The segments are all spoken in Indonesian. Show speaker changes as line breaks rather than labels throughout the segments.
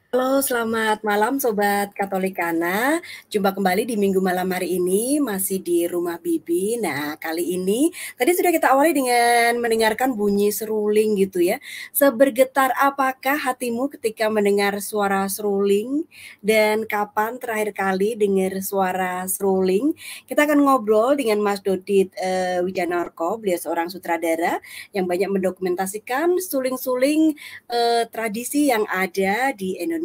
Halo, selamat malam Sobat Katolikana. Jumpa kembali di minggu malam hari ini, masih di Rumah Bibi. Nah, kali ini, tadi sudah kita awali dengan mendengarkan bunyi seruling gitu ya. Sebergetar apakah hatimu ketika mendengar suara seruling? Dan kapan terakhir kali dengar suara seruling? Kita akan ngobrol dengan Mas Dodit Wijanarko, beliau seorang sutradara yang banyak mendokumentasikan suling-suling tradisi yang ada di Indonesia,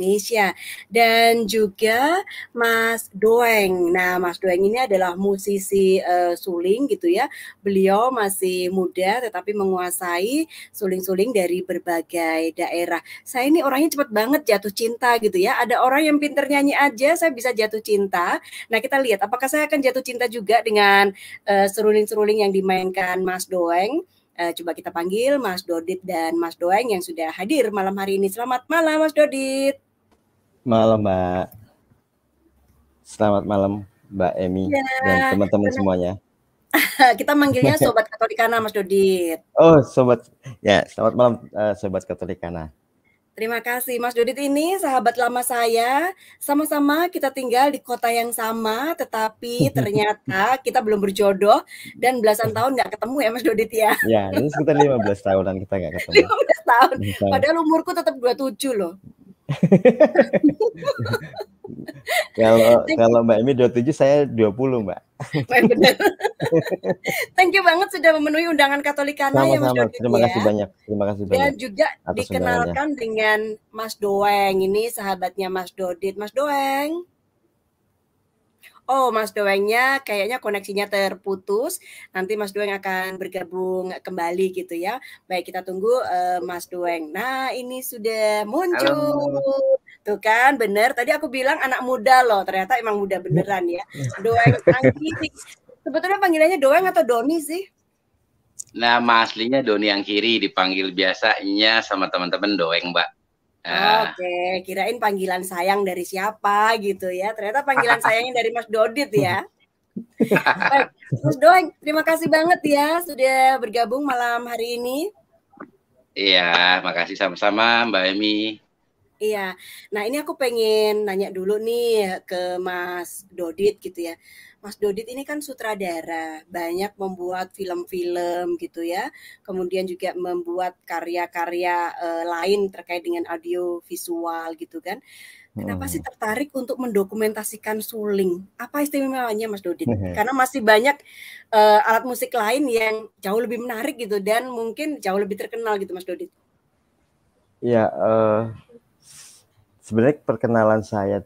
dan juga Mas Doeng. Nah, Mas Doeng ini adalah musisi suling gitu ya. Beliau masih muda tetapi menguasai suling-suling dari berbagai daerah. Saya ini orangnya cepat banget jatuh cinta gitu ya. Ada orang yang pinter nyanyi aja saya bisa jatuh cinta. Nah, kita lihat apakah saya akan jatuh cinta juga dengan seruling-seruling yang dimainkan Mas Doeng. Coba kita panggil Mas Dodit dan Mas Doeng yang sudah hadir malam hari ini. Selamat malam Mas Dodit.
Malam, Mbak. Selamat malam, Mbak Emi dan
Ya,
teman-teman semuanya.
kita manggilnya Sobat Katolikana Mas Dodit.
Oh, sobat. Ya, selamat malam, sobat Katolikana.
Terima kasih Mas Dodit, ini sahabat lama saya. Sama-sama kita tinggal di kota yang sama, tetapi ternyata kita belum berjodoh dan belasan tahun nggak ketemu ya Mas Dodit ya.
Ya, ini sekitar 15 tahunan kita nggak ketemu.
15 tahun.
Bersama.
Padahal umurku tetap 27 loh.
Kalau kalau Mbak Emi 27, saya 20, Mbak.
Benar. Thank you banget sudah memenuhi undangan Katolikana ya Mas
Sama-sama.
Dodit
Terima kasih
ya.
banyak. Terima kasih
Dan
banyak
juga
atas undangannya.
dikenalkan dengan Mas Doeng, ini sahabatnya Mas Dodit. Mas Doeng. Oh, Mas Doengnya kayaknya koneksinya terputus. Nanti Mas Doeng akan bergabung kembali gitu ya. Baik, kita tunggu Mas Doeng. Nah, ini sudah muncul.
Halo.
Tuh kan, bener. Tadi aku bilang anak muda loh. Ternyata emang muda beneran ya. Doeng Anggi. Sebetulnya panggilannya Doeng atau Doni sih?
Nama aslinya Doni yang kiri, dipanggil biasanya sama teman-teman Doeng, Mbak.
Oke, kirain panggilan sayang dari siapa gitu ya. Ternyata panggilan sayangnya dari Mas Dodit ya. Baik, Mas Doeng, terima kasih banget ya sudah bergabung malam hari ini.
Iya, makasih sama-sama Mbak Emi.
Iya, nah ini aku pengen nanya dulu nih ke Mas Dodit gitu ya. Mas Dodit ini kan sutradara, banyak membuat film-film gitu ya. Kemudian juga membuat karya-karya lain terkait dengan audio visual gitu kan. Kenapa sih tertarik untuk mendokumentasikan suling? Apa istimewanya Mas Dodit? Karena masih banyak alat musik lain yang jauh lebih menarik gitu dan mungkin jauh lebih terkenal gitu Mas Dodit.
Ya, sebenarnya perkenalan saya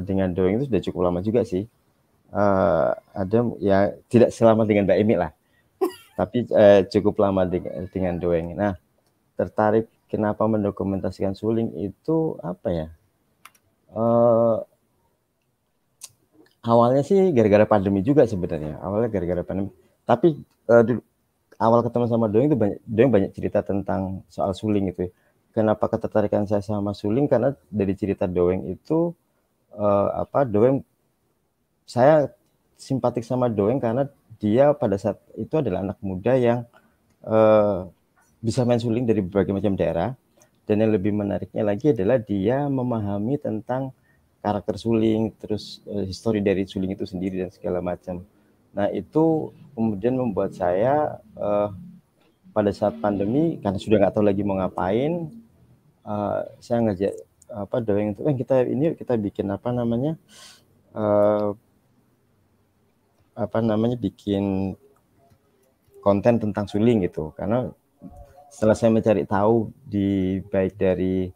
dengan Doeng itu sudah cukup lama juga sih. Ada ya tidak selama dengan Mbak Emi lah, tapi cukup lama dengan Doeng. Nah, tertarik kenapa mendokumentasikan suling itu apa ya? Awalnya sih gara-gara pandemi juga sebenarnya. Awalnya gara-gara pandemi. Tapi awal ketemu sama Doeng itu Doeng banyak cerita tentang soal suling itu. Kenapa ketertarikan saya sama suling? Karena dari cerita Doeng itu Doeng, saya simpatik sama Doeng karena dia pada saat itu adalah anak muda yang bisa main suling dari berbagai macam daerah, dan yang lebih menariknya lagi adalah dia memahami tentang karakter suling, terus histori dari suling itu sendiri dan segala macam. Nah, itu kemudian membuat saya pada saat pandemi, karena sudah nggak tahu lagi mau ngapain, saya ngajak Doeng itu, kita bikin bikin konten tentang suling gitu. Karena setelah saya mencari tahu baik dari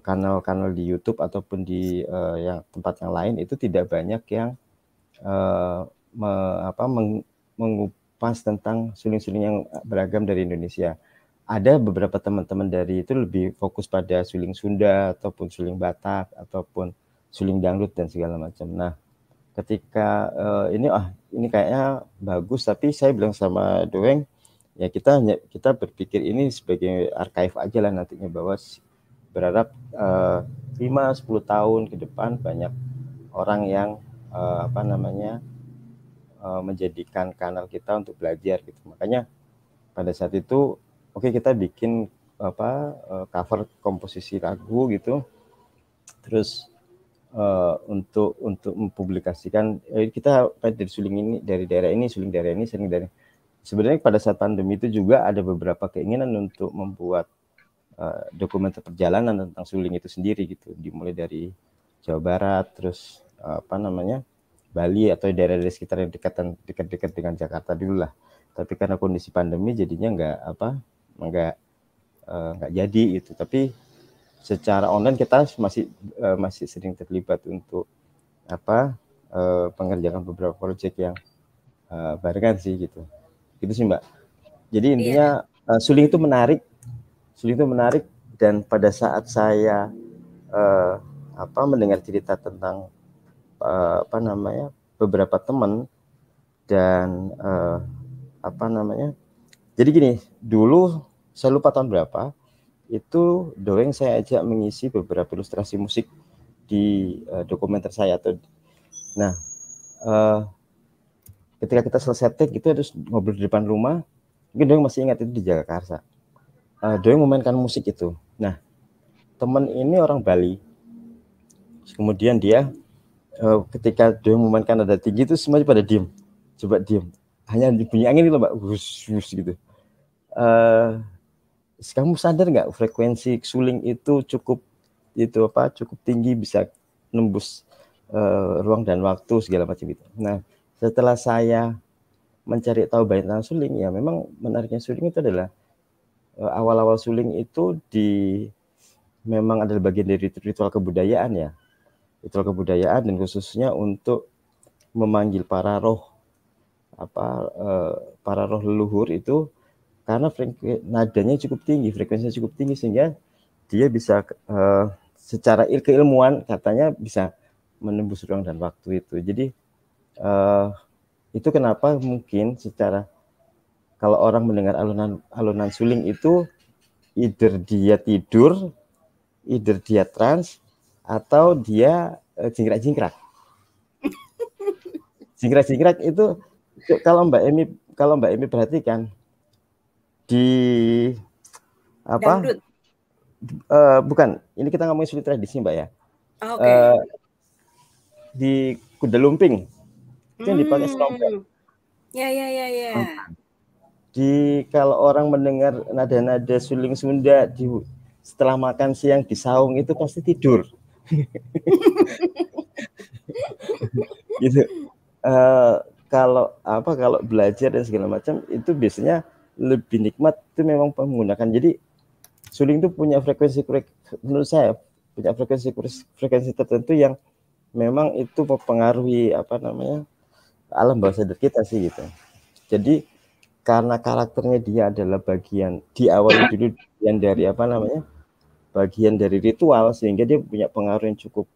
kanal-kanal di YouTube ataupun di yang tempat yang lain, itu tidak banyak yang mengupas tentang suling-suling yang beragam dari Indonesia. Ada beberapa teman-teman dari itu lebih fokus pada suling Sunda ataupun suling Batak ataupun suling dangdut dan segala macam. Nah, ketika ini kayaknya bagus, tapi saya bilang sama Doeng, ya kita berpikir ini sebagai archive aja lah nantinya, bahwa berharap 5-10 tahun ke depan banyak orang yang menjadikan kanal kita untuk belajar gitu. Makanya pada saat itu kita bikin cover komposisi lagu gitu, Terus untuk mempublikasikan kita dari suling ini, dari daerah ini, suling daerah ini, suling daerah. Sebenarnya pada saat pandemi itu juga ada beberapa keinginan untuk membuat dokumenter perjalanan tentang suling itu sendiri gitu, dimulai dari Jawa Barat, terus Bali atau daerah-daerah sekitar yang dekat-dekat dengan Jakarta dulu lah. Tapi karena kondisi pandemi jadinya nggak jadi itu. Tapi secara online kita masih sering terlibat untuk pengerjaan beberapa proyek yang barengan sih gitu. Gitu sih Mbak. Jadi intinya suling itu menarik dan pada saat saya mendengar cerita tentang beberapa teman dan jadi gini, dulu saya lupa tahun berapa itu Doeng saya ajak mengisi beberapa ilustrasi musik di dokumenter saya ketika kita selesai take itu harus ngobrol di depan rumah. Mungkin Doeng masih ingat itu di Jagakarsa. Doeng memainkan musik itu. Nah, teman ini orang Bali. Kemudian dia ketika Doeng memainkan nada tinggi itu semuanya pada diem. Coba diem. Hanya bunyi angin itu Mbak, wus gitu. Kamu sadar nggak frekuensi suling itu cukup tinggi, bisa nembus ruang dan waktu segala macam itu. Nah, setelah saya mencari tahu banyak tentang suling, ya memang menariknya suling itu adalah awal-awal suling itu memang adalah bagian dari ritual kebudayaan ya. Ritual kebudayaan dan khususnya untuk memanggil para roh leluhur itu karena nadanya cukup tinggi, frekuensinya cukup tinggi sehingga dia bisa secara keilmuan katanya bisa menembus ruang dan waktu itu. Jadi itu kenapa mungkin secara kalau orang mendengar alunan suling itu either dia tidur, either dia trans, atau dia jingkrak-jingkrak. Jingkrak-jingkrak itu kalau Mbak Emi perhatikan di bukan, ini kita ngomongin sulit tradisi Mbak ya. Di kuda lumping itu yang dipakai selompok.
Ya.
Kalau orang mendengar nada-nada suling Sunda setelah makan siang di saung itu pasti tidur. Gitu. Kalau belajar dan segala macam itu biasanya lebih nikmat itu memang menggunakan. Jadi suling itu punya frekuensi, menurut saya punya frekuensi tertentu yang memang itu mempengaruhi alam bawah sadar kita sih gitu. Jadi karena karakternya dia adalah bagian diawali dulu bagian dari ritual sehingga dia punya pengaruh yang cukup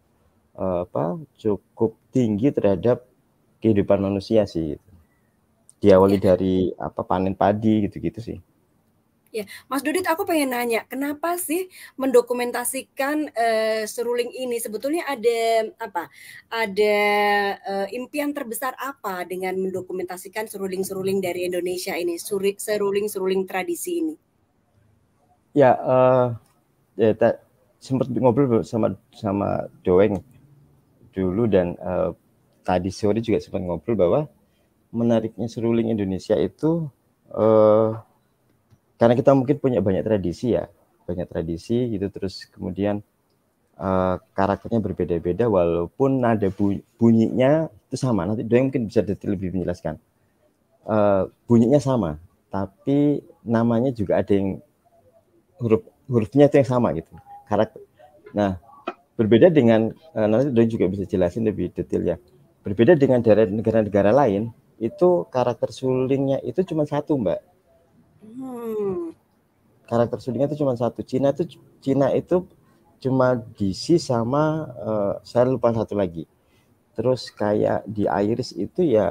tinggi terhadap kehidupan manusia sih gitu. Diawali dari panen padi gitu sih.
Ya, Mas Dudit, aku pengen nanya, kenapa sih mendokumentasikan seruling ini? Sebetulnya ada impian terbesar apa dengan mendokumentasikan seruling-seruling dari Indonesia ini, seruling-seruling tradisi ini?
Ya, sempat ngobrol sama Doeng dulu dan tadi sore juga sempat ngobrol bahwa menariknya seruling Indonesia itu karena kita mungkin punya banyak tradisi gitu, terus kemudian karakternya berbeda-beda walaupun nada bunyinya itu sama. Nanti Doeng mungkin bisa lebih menjelaskan. Bunyinya sama, tapi namanya juga ada yang hurufnya itu yang sama gitu. Nah, berbeda dengan nanti Doeng juga bisa jelasin lebih detail ya. Berbeda dengan negara-negara lain, itu karakter sulingnya itu cuma satu, Mbak. Karakter sulingnya itu cuma satu. Cina itu cuma DC sama saya lupa satu lagi. Terus kayak di Iris itu ya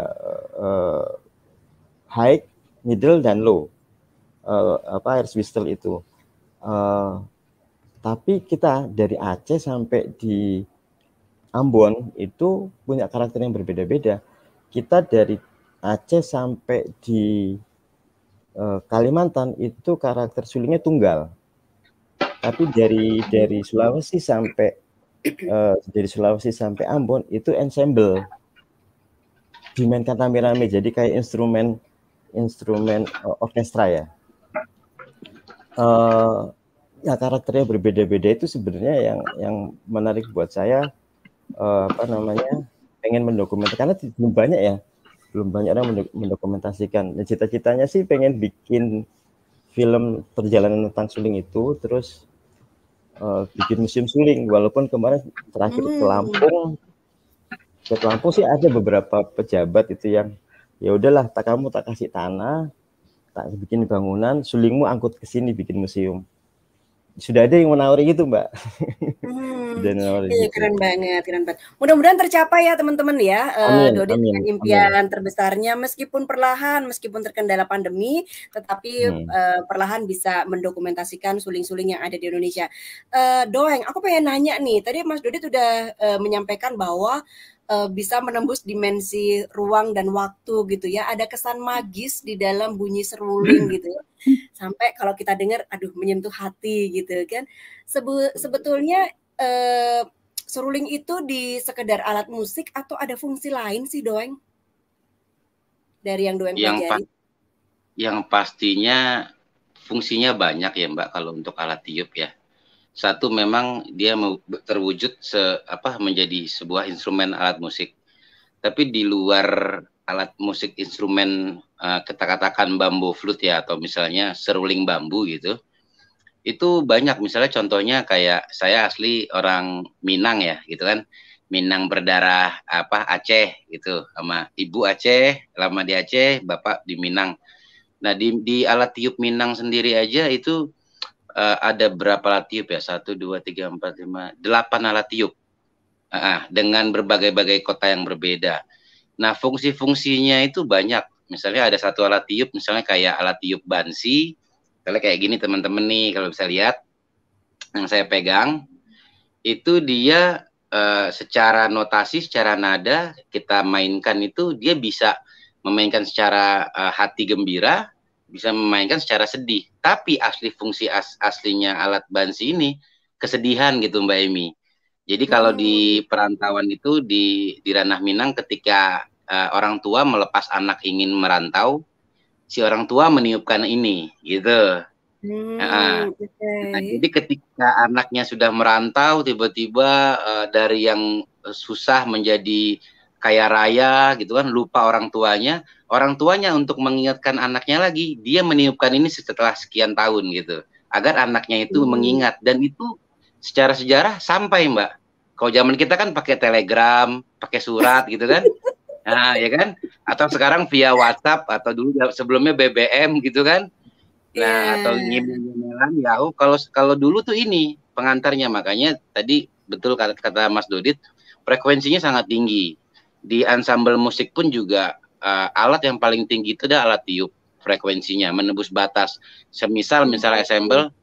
high, middle dan low. Iris whistle itu. Tapi kita dari Aceh sampai di Ambon itu punya karakter yang berbeda-beda. Kita dari Aceh sampai di Kalimantan itu karakter sulingnya tunggal. Tapi dari Sulawesi sampai dari Sulawesi sampai Ambon itu ensemble dimainkan rame-rame, jadi kayak instrumen orkestra ya. Ya karakternya berbeda-beda itu sebenarnya yang menarik buat saya, pengen mendokumentasikan, karena belum banyak orang mendokumentasikan. Dan cita-citanya sih pengen bikin film perjalanan tentang suling itu, terus bikin museum suling. Walaupun kemarin terakhir ke Lampung sih ada beberapa pejabat itu yang ya udahlah, kamu tak kasih tanah, tak bikin bangunan, sulingmu angkut ke sini bikin museum. Sudah ada yang menawari gitu, Mbak.
Iya, keren banget. Mudah-mudahan tercapai ya teman-teman ya. Dodi dengan impian terbesarnya, meskipun perlahan, meskipun terkendala pandemi, tetapi perlahan bisa mendokumentasikan suling-suling yang ada di Indonesia. Doeng, aku pengen nanya nih, tadi Mas Dodi sudah menyampaikan bahwa bisa menembus dimensi ruang dan waktu gitu ya. Ada kesan magis di dalam bunyi seruling gitu ya. Sampai kalau kita dengar, aduh menyentuh hati gitu kan. Sebetulnya seruling itu di sekedar alat musik atau ada fungsi lain sih, Doeng? Dari yang Doeng pelajari?
Yang pastinya fungsinya banyak ya, Mbak, kalau untuk alat tiup ya. Satu, memang dia terwujud menjadi sebuah instrumen alat musik. Tapi di luar alat musik instrumen, kita katakan bambu flute ya, atau misalnya seruling bambu gitu, itu banyak. Misalnya contohnya kayak saya asli orang Minang ya gitu kan, Minang berdarah Aceh gitu, sama ibu Aceh, lama di Aceh, bapak di Minang. Nah di alat tiup Minang sendiri aja itu ada berapa alat tiup ya? 1, 2, 3, 4, 5, 8 alat tiup dengan berbagai-bagai kota yang berbeda. Nah fungsi-fungsinya itu banyak. Misalnya ada satu alat tiup, misalnya kayak alat tiup bansi. Misalnya kayak gini teman-teman nih, kalau bisa lihat yang saya pegang, itu dia secara notasi, secara nada kita mainkan itu, dia bisa memainkan secara hati gembira, bisa memainkan secara sedih. Tapi fungsi aslinya alat bansi ini kesedihan gitu Mbak Emi. Jadi kalau di perantauan itu di ranah Minang, ketika orang tua melepas anak ingin merantau, si orang tua meniupkan ini gitu. Nah, jadi ketika anaknya sudah merantau, tiba-tiba dari yang susah menjadi kaya raya gitu kan, lupa orang tuanya untuk mengingatkan anaknya lagi, dia meniupkan ini setelah sekian tahun gitu, agar anaknya itu mengingat. Dan itu secara sejarah sampai Mbak. Kalau zaman kita kan pakai telegram, pakai surat gitu kan, nah ya kan, atau sekarang via WhatsApp, atau dulu sebelumnya BBM gitu kan. Nah, atau ngimel-ngimelan Yahoo. Kalau dulu tuh ini pengantarnya, makanya tadi betul kata Mas Dodit, frekuensinya sangat tinggi. Di ensemble musik pun juga alat yang paling tinggi itu adalah alat tiup, frekuensinya menembus batas. Misalnya ensemble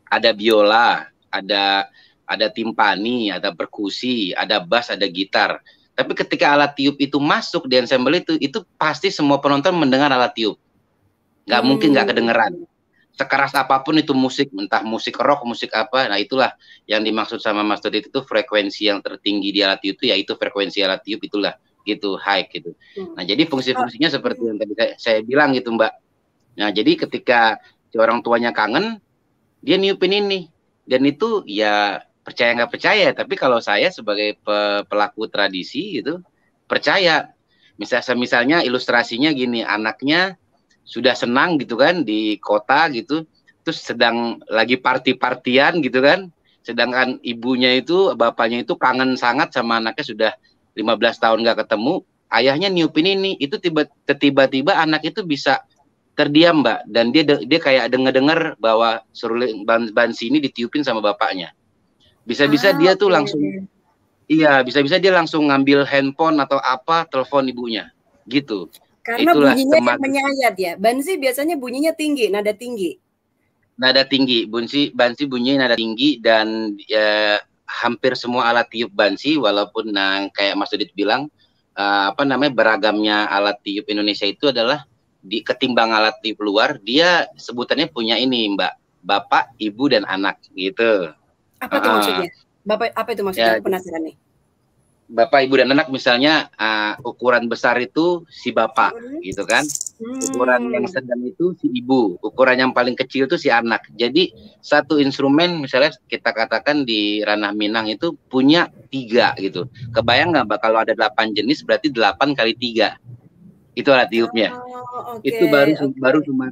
ada biola, ada timpani, ada perkusi, ada bass, ada gitar. Tapi ketika alat tiup itu masuk di ensemble itu pasti semua penonton mendengar alat tiup. Nggak mungkin nggak kedengeran. Sekeras apapun itu musik, entah musik rock, musik apa, nah itulah yang dimaksud sama Mas Dodit, itu frekuensi yang tertinggi di alat tiup itu, yaitu frekuensi alat tiup itulah, gitu, high gitu. Nah jadi fungsi-fungsinya seperti yang tadi saya bilang gitu Mbak. Nah jadi ketika si orang tuanya kangen, dia niupin ini, dan itu ya percaya nggak percaya, tapi kalau saya sebagai pelaku tradisi gitu, percaya. Misalnya ilustrasinya gini, anaknya sudah senang gitu kan di kota gitu, terus sedang lagi party-partian gitu kan, sedangkan ibunya itu, bapaknya itu kangen sangat sama anaknya, sudah 15 tahun nggak ketemu, ayahnya niupin ini, itu tiba-tiba anak itu bisa terdiam Mbak, dan dia kayak denger bahwa seruling bansi ini ditiupin sama bapaknya. Bisa-bisa dia tuh langsung, bisa-bisa dia langsung ngambil handphone atau apa, telepon ibunya gitu.
Karena itulah bunyinya yang menyayat ya. Bansi biasanya bunyinya tinggi, nada tinggi.
Nada tinggi, bansi bunyinya nada tinggi, dan hampir semua alat tiup bansi, walaupun kayak Mas Dudit bilang, beragamnya alat tiup Indonesia itu adalah ketimbang alat tiup luar, dia sebutannya punya ini Mbak, bapak, ibu, dan anak gitu.
Apa tuh maksudnya? Bapak apa itu maksudnya?
Ya,
Aku penasaran nih.
bapak, ibu, dan anak misalnya ukuran besar itu si bapak, gitu kan. Ukuran yang sedang itu si ibu, ukuran yang paling kecil itu si anak. Jadi satu instrumen misalnya kita katakan di ranah Minang itu punya 3 gitu. Kebayang nggak Mbak kalau ada 8 jenis berarti 8 kali 3. Itu alat tiupnya.
Oh, oke,
Itu baru
oke.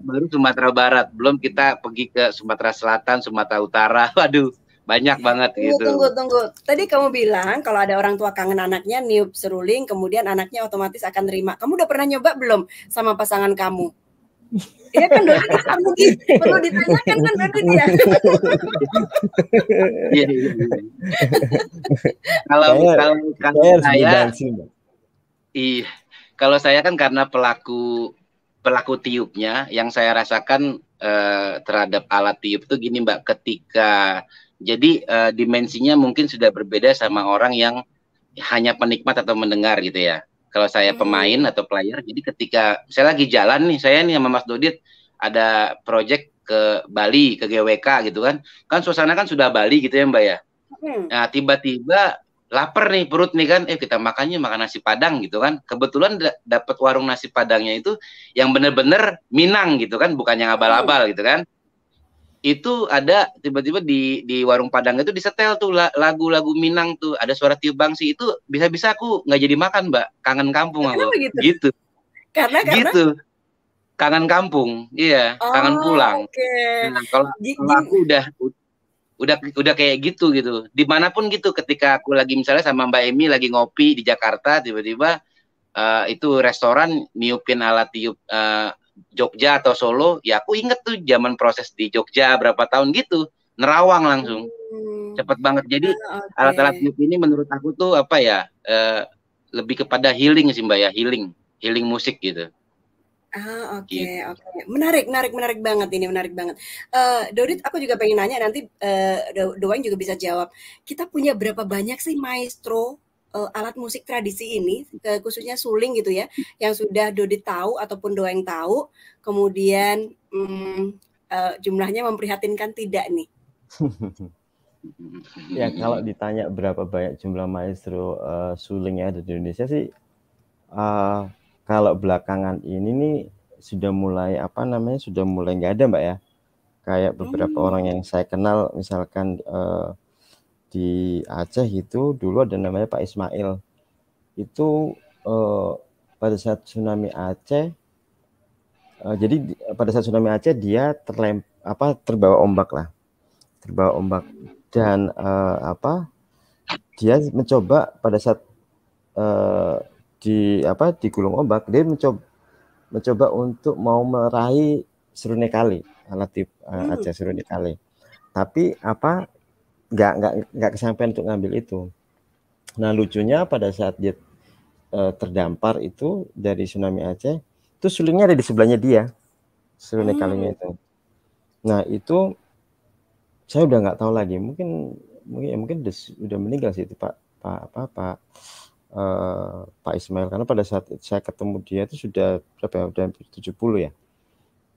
baru Sumatera Barat. Belum kita pergi ke Sumatera Selatan, Sumatera Utara. Waduh, banyak banget gitu.
Tunggu. Tadi kamu bilang kalau ada orang tua kangen anaknya niup seruling, kemudian anaknya otomatis akan terima. Kamu udah pernah nyoba belum sama pasangan kamu? Iya kan Dodit perlu ditanyakan kan Dodit ya.
Iya. Kalau saya, iya, kalau saya kan karena pelaku tiupnya, yang saya rasakan terhadap alat tiup itu gini Mbak, ketika jadi dimensinya mungkin sudah berbeda sama orang yang hanya penikmat atau mendengar gitu ya. Kalau saya pemain atau player, jadi ketika saya lagi jalan nih, saya nih sama Mas Dodit ada project ke Bali, ke GWK gitu kan suasana kan sudah Bali gitu ya Mbak ya. Nah tiba-tiba lapar nih perut nih kan, kita makan nasi Padang gitu kan. Kebetulan dapat warung nasi Padangnya itu yang bener-bener Minang gitu kan, bukan yang abal-abal gitu kan. Itu ada tiba-tiba di warung Padang itu disetel tuh lagu-lagu Minang tuh, ada suara tiup bangsi, itu bisa-bisa aku nggak jadi makan Mbak, kangen kampung aku.
Kenapa gitu?
Gitu.
Karena
Gitu. Kangen kampung, iya, kangen pulang.
oke.
Nah, kalau aku udah kayak gitu. Dimanapun gitu, ketika aku lagi misalnya sama Mbak Emi lagi ngopi di Jakarta, tiba-tiba itu restoran niupin alat tiup Jogja atau Solo, ya aku inget tuh zaman proses di Jogja berapa tahun gitu, nerawang langsung, cepet banget. Jadi alat-alat tiup ini menurut aku tuh apa ya, lebih kepada healing sih Mbak ya, healing musik gitu.
Oke. Menarik banget ini, menarik banget. Dodit, aku juga pengen nanya nanti, Doan juga bisa jawab. Kita punya berapa banyak sih maestro alat musik tradisi ini, khususnya suling gitu ya, yang sudah Dodit tahu ataupun Doan tahu, kemudian jumlahnya memprihatinkan tidak nih?
Ya kalau ditanya berapa banyak jumlah maestro suling yang ada di Indonesia sih, kalau belakangan ini nih sudah mulai sudah mulai nggak ada Mbak ya. Kayak beberapa orang yang saya kenal, misalkan di Aceh itu dulu ada namanya Pak Ismail. Itu pada saat tsunami Aceh, jadi pada saat tsunami Aceh dia terbawa ombak dan dia mencoba pada saat digulung ombak, dia mencoba untuk mau meraih seruni kali, alat tiup Aceh seruni kali. Tapi nggak kesampaian untuk ngambil itu. Nah lucunya pada saat dia terdampar itu dari tsunami Aceh, itu sulingnya ada di sebelahnya dia, seruni kalinya itu. Nah itu saya udah nggak tahu lagi, mungkin udah meninggal sih itu Pak Ismail, karena pada saat saya ketemu dia itu sudah berapa ya, udah 70 ya.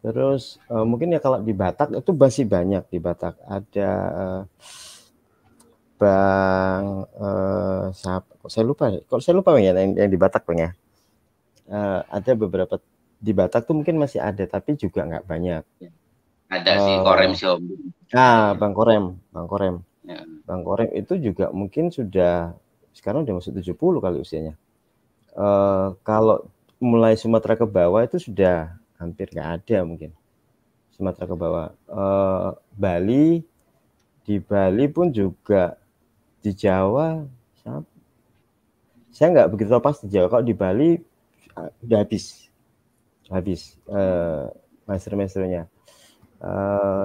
Terus mungkin ya kalau di Batak itu masih banyak. Di Batak ada Bang saya lupa ya yang di Batak Bang ya. Ada beberapa di Batak tuh mungkin masih ada, tapi juga nggak banyak.
Ada sih Korem Siob.
Bang Korem. Ya. Bang Korem itu juga mungkin sekarang udah masuk 70 kali usianya. Kalau mulai Sumatera ke bawah itu sudah hampir nggak ada mungkin. Sumatera ke bawah. Di Bali pun juga, di Jawa saya nggak begitu tahu pas di Jawa. Kalau di Bali udah habis master-masternya.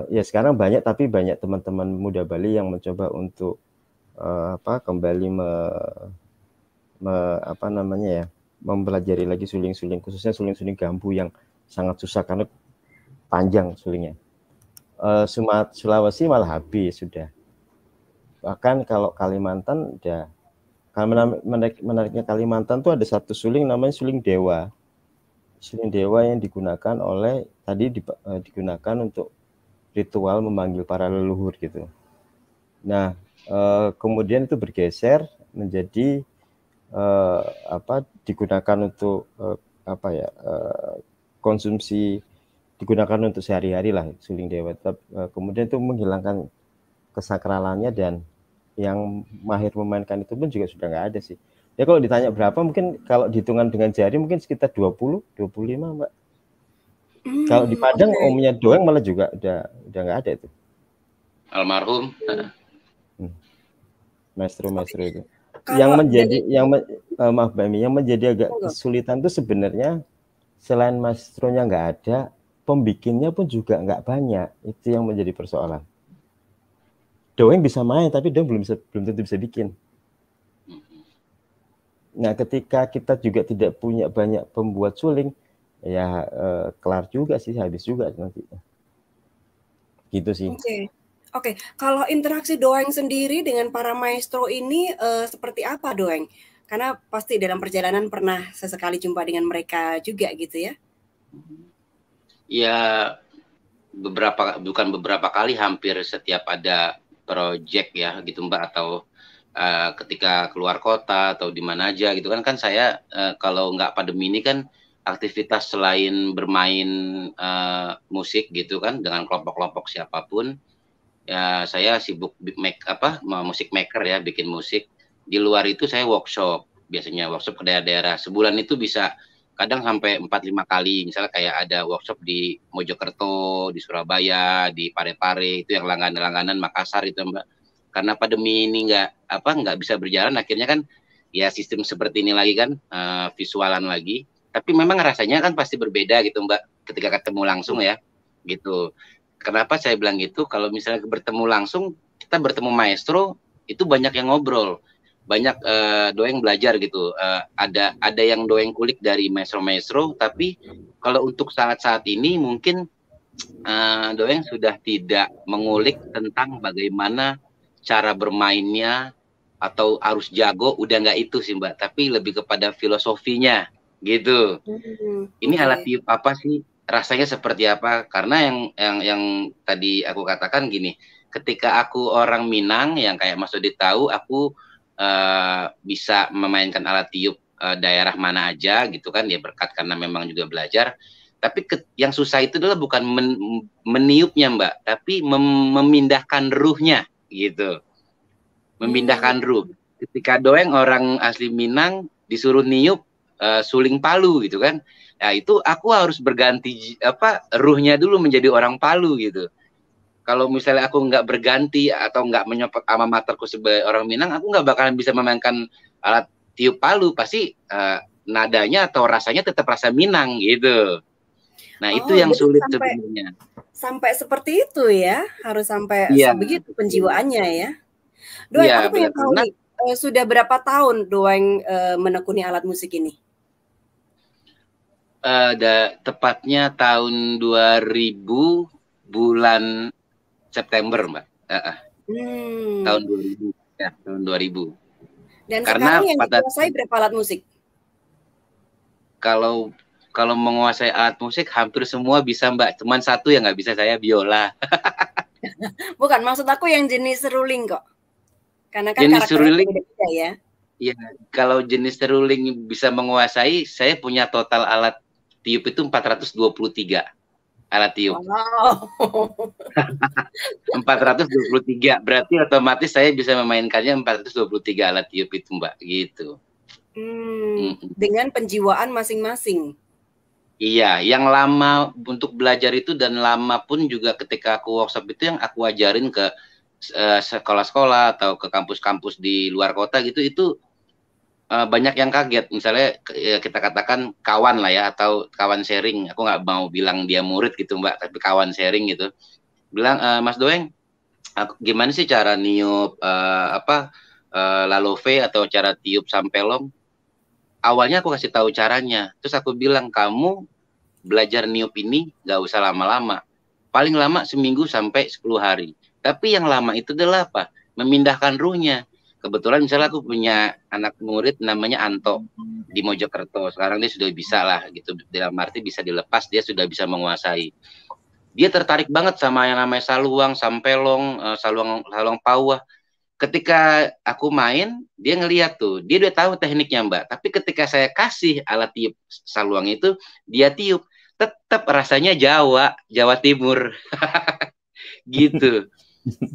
Ya sekarang banyak, tapi banyak teman-teman muda Bali yang mencoba untuk kembali mempelajari lagi suling-suling, khususnya suling-suling gambu yang sangat susah karena panjang sulingnya. Sulawesi malah habis sudah. Bahkan kalau Kalimantan udah. Kalau menariknya Kalimantan tuh ada satu suling namanya suling dewa. Suling dewa yang digunakan digunakan untuk ritual memanggil para leluhur gitu. Nah, kemudian itu bergeser menjadi digunakan untuk konsumsi, digunakan untuk sehari-hari lah suling dewa. Kemudian itu menghilangkan kesakralannya, dan yang mahir memainkan itu pun juga sudah nggak ada sih. Ya kalau ditanya berapa, mungkin kalau dihitungan dengan jari mungkin sekitar 20-25, Mbak. Kalau di Padang omnya doang malah juga udah nggak ada itu.
Almarhum.
Maestro itu. Yang menjadi maaf Mbak Mi, yang menjadi agak kesulitan itu sebenarnya selain maestronya nggak ada, pembikinnya pun juga nggak banyak. Itu yang menjadi persoalan. Doeng bisa main, tapi doeng belum tentu bisa bikin. Nah, ketika kita juga tidak punya banyak pembuat suling, ya kelar juga sih, habis juga nanti. Gitu sih.
Oke. Kalau interaksi Doeng sendiri dengan para maestro ini seperti apa, Doeng? Karena pasti dalam perjalanan pernah sesekali jumpa dengan mereka juga gitu ya?
Ya, bukan beberapa kali, hampir setiap ada project ya gitu Mbak, atau ketika keluar kota atau di mana aja gitu kan saya kalau nggak pandemi ini kan aktivitas selain bermain musik gitu kan dengan kelompok-kelompok siapapun, ya saya sibuk musik maker ya, bikin musik. Di luar itu saya workshop, biasanya workshop ke daerah-daerah. Sebulan itu bisa kadang sampai 4-5 kali. Misalnya kayak ada workshop di Mojokerto, di Surabaya, di Parepare, itu yang langganan-langganan, Makassar itu Mbak. Karena pandemi ini nggak bisa berjalan, akhirnya kan ya sistem seperti ini lagi kan, visualan lagi. Tapi memang rasanya kan pasti berbeda gitu Mbak, ketika ketemu langsung ya, gitu. Kenapa saya bilang gitu? Kalau misalnya bertemu langsung, kita bertemu maestro, itu banyak yang ngobrol, banyak doeng belajar gitu. Ada yang doeng kulik dari maestro-maestro, tapi kalau untuk saat-saat ini mungkin doeng sudah tidak mengulik tentang bagaimana cara bermainnya atau harus jago, udah nggak itu sih Mbak, tapi lebih kepada filosofinya gitu. Ini alat tiup apa sih? Rasanya seperti apa? Karena yang tadi aku katakan gini, ketika aku orang Minang yang kayak Mas Dodi tahu, aku bisa memainkan alat tiup daerah mana aja gitu kan, ya berkat karena memang juga belajar. Tapi yang susah itu adalah bukan meniupnya Mbak, tapi memindahkan ruhnya gitu. Memindahkan ruh. Ketika doeng orang asli Minang disuruh niup suling Palu gitu kan. Nah, itu aku harus berganti ruhnya dulu menjadi orang Palu gitu. Kalau misalnya aku nggak berganti atau nggak menyopot alma materku sebagai orang Minang, aku nggak bakalan bisa memainkan alat tiup Palu. Pasti nadanya atau rasanya tetap rasa Minang gitu. Nah, itu yang sulit sebenarnya.
Sampai seperti itu ya, harus sampai sebegitu penjiwaannya ya. Doeng, aku pengen tahu nih, sudah berapa tahun Doeng menekuni alat musik ini?
Tepatnya tahun 2000 bulan September Mbak. Tahun 2000 ya, tahun 2000.
Dan karena sekarang yang dikuasai berapa alat musik?
Kalau menguasai alat musik hampir semua bisa Mbak, cuman satu yang nggak bisa saya, biola.
Bukan, maksud aku yang jenis seruling kok. Karena kan
jenis seruling
beda-beda ya.
Iya, kalau jenis seruling bisa menguasai, saya punya total alat tiup itu 423 alat tiup.
Wow.
423, berarti otomatis saya bisa memainkannya 423 alat tiup itu Mbak, gitu.
Dengan penjiwaan masing-masing.
Iya, yang lama untuk belajar itu dan lama pun juga ketika aku workshop itu yang aku ajarin ke sekolah-sekolah atau ke kampus-kampus di luar kota gitu, itu banyak yang kaget. Misalnya kita katakan kawan lah ya, atau kawan sharing. Aku nggak mau bilang dia murid gitu Mbak, tapi kawan sharing gitu. Bilang, Mas Doeng, gimana sih cara niup lalove atau cara tiup sampelong? Awalnya aku kasih tahu caranya, terus aku bilang, kamu belajar niup ini nggak usah lama-lama, paling lama seminggu sampai 10 hari. Tapi yang lama itu adalah apa? Memindahkan ruhnya. Kebetulan misalnya aku punya anak murid namanya Anto di Mojokerto. Sekarang dia sudah bisa lah gitu, dalam arti bisa dilepas, dia sudah bisa menguasai. dia tertarik banget sama yang namanya saluang, sampelong, saluang pauah. Ketika aku main, dia ngeliat tuh, dia udah tahu tekniknya Mbak. Tapi ketika saya kasih alat tiup saluang itu, dia tiup, tetap rasanya Jawa Timur, gitu.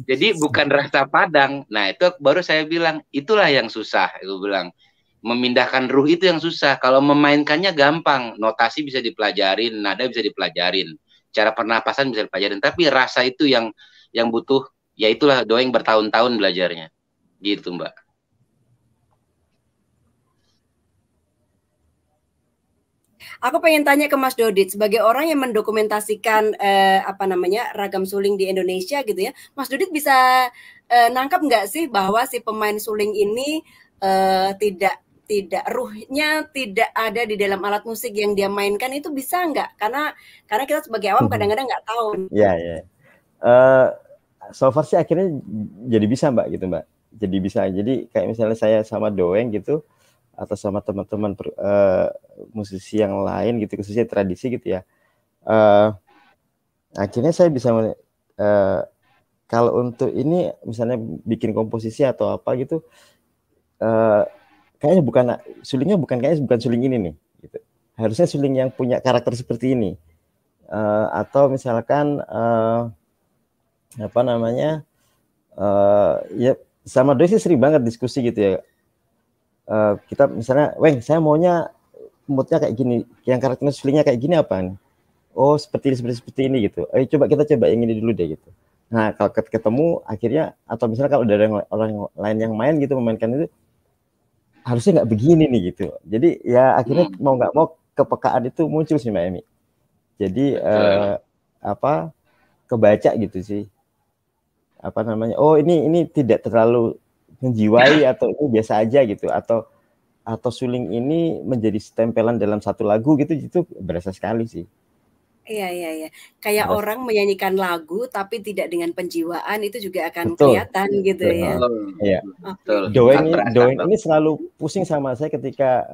Jadi bukan rasa Padang. Nah itu baru saya bilang, itulah yang susah. Aku bilang, memindahkan ruh itu yang susah. Kalau memainkannya gampang, notasi bisa dipelajarin, nada bisa dipelajarin, cara pernapasan bisa dipelajarin. Tapi rasa itu yang butuh, ya itulah Doeng bertahun-tahun belajarnya, gitu Mbak.
Aku pengen tanya ke Mas Dodit, sebagai orang yang mendokumentasikan apa namanya ragam suling di Indonesia gitu ya, Mas Dodit bisa nangkap nggak sih bahwa si pemain suling ini tidak ruhnya tidak ada di dalam alat musik yang dia mainkan itu bisa nggak? Karena kita sebagai awam kadang-kadang nggak tahu.
Ya, ya. So far sih akhirnya jadi bisa Mbak gitu Mbak. Jadi bisa. Jadi kayak misalnya saya sama Doeng gitu atau sama teman-teman musisi yang lain gitu khususnya tradisi gitu ya. Akhirnya saya bisa kalau untuk ini misalnya bikin komposisi atau apa gitu kayaknya sulingnya bukan suling ini nih gitu. Harusnya suling yang punya karakter seperti ini. Atau misalkan apa namanya ya sama Doi sih sering banget diskusi gitu ya. Kita misalnya, Weng, saya maunya moodnya kayak gini, yang karakternya sulingnya kayak gini apa? Oh seperti ini gitu. Coba kita coba yang ini dulu deh gitu. Nah kalau ketemu akhirnya atau misalnya kalau ada orang lain yang main gitu memainkan itu harusnya nggak begini nih gitu. Jadi ya akhirnya mau nggak mau kepekaan itu muncul sih Mbak Emi. Jadi apa kebaca gitu sih. Apa namanya? Oh ini tidak terlalu menjiwai atau ini biasa aja gitu atau suling ini menjadi stempelan dalam satu lagu gitu itu berasa sekali sih.
Iya. Kayak
Berasa.
orang menyanyikan lagu tapi tidak dengan penjiwaan itu juga akan
Betul.
kelihatan gitu ya.
Iya.
Oke.
Doeng ini selalu pusing sama saya ketika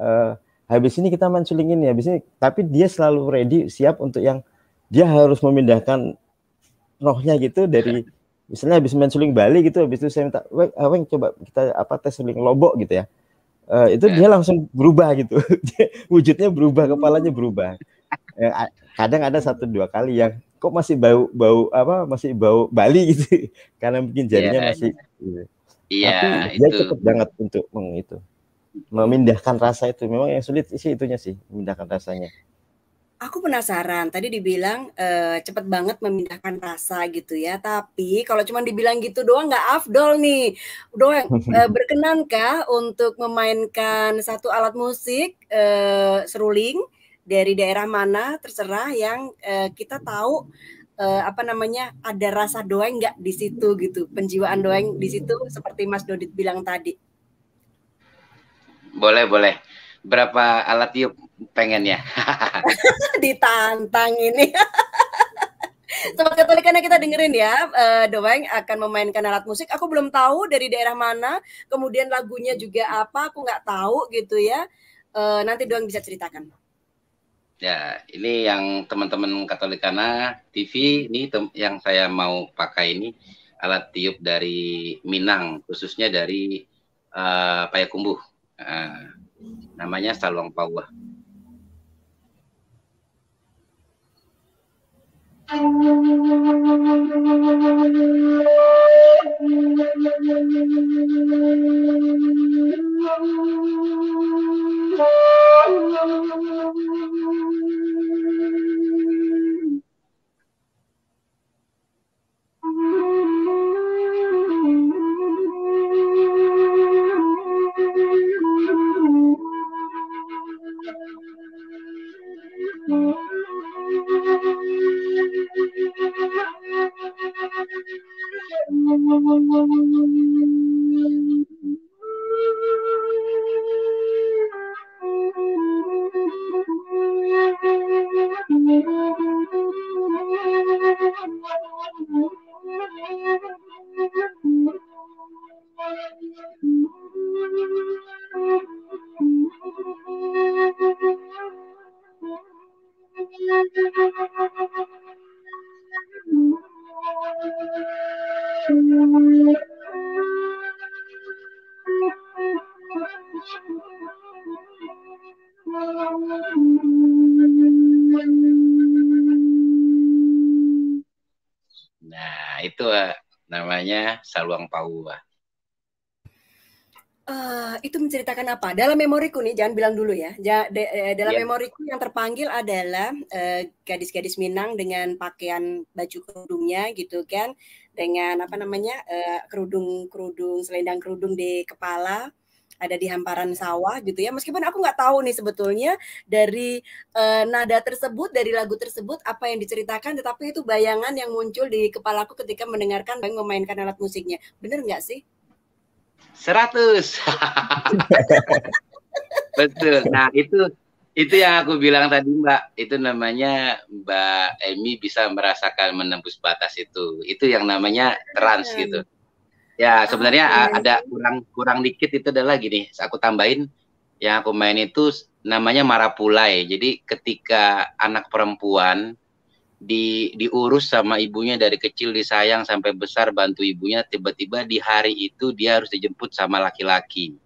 habis ini kita main suling ini, habis ini, tapi dia selalu ready, siap untuk yang dia harus memindahkan rohnya gitu dari misalnya habis main suling Bali gitu, habis itu saya minta, Weng coba kita tes suling Lombok gitu ya. Itu dia langsung berubah gitu. Wujudnya berubah, kepalanya berubah. Kadang ada 1-2 kali yang kok masih masih bau Bali gitu. Karena mungkin jarinya masih gitu. Tapi dia cepet banget untuk memindahkan rasa itu. Memang yang sulit sih itunya sih, memindahkan rasanya.
Aku penasaran, tadi dibilang cepet banget memindahkan rasa gitu ya, tapi kalau cuma dibilang gitu doang nggak afdol nih. Doang, berkenankah untuk memainkan satu alat musik seruling dari daerah mana terserah yang kita tahu apa namanya ada rasa Doeng nggak di situ gitu, penjiwaan Doeng di situ seperti Mas Dodit bilang tadi.
Boleh. Berapa alat tiup pengennya?
Ditantang ini. Sobat Katolikana kita dengerin ya, Doeng akan memainkan alat musik. Aku belum tahu dari daerah mana, kemudian lagunya juga apa, aku nggak tahu gitu ya. Nanti Doeng bisa ceritakan.
Ya, ini yang teman-teman Katolikana TV ini yang saya mau pakai ini alat tiup dari Minang, khususnya dari Payakumbuh. Namanya saluang pauah. Nah, itu namanya Saluang Paua.
Itu menceritakan apa? Dalam memoriku nih, jangan bilang dulu ya. Dalam
Ya.
memoriku yang terpanggil adalah gadis-gadis Minang dengan pakaian baju kerudungnya gitu kan, dengan apa namanya kerudung selendang kerudung di kepala, ada di hamparan sawah gitu ya. Meskipun aku nggak tahu nih sebetulnya dari nada tersebut, dari lagu tersebut apa yang diceritakan, tetapi itu bayangan yang muncul di kepalaku ketika mendengarkan Bang memainkan alat musiknya. Bener nggak sih?
100. Betul. Nah, itu yang aku bilang tadi, Mbak. Itu namanya Mbak Emi bisa merasakan menembus batas itu. Itu yang namanya trans gitu. Ya, sebenarnya
Oke.
ada kurang dikit itu adalah gini. Aku tambahin yang aku main itu namanya Marapulai. Jadi ketika anak perempuan diurus sama ibunya dari kecil, disayang sampai besar, bantu ibunya, tiba-tiba di hari itu dia harus dijemput sama laki-laki.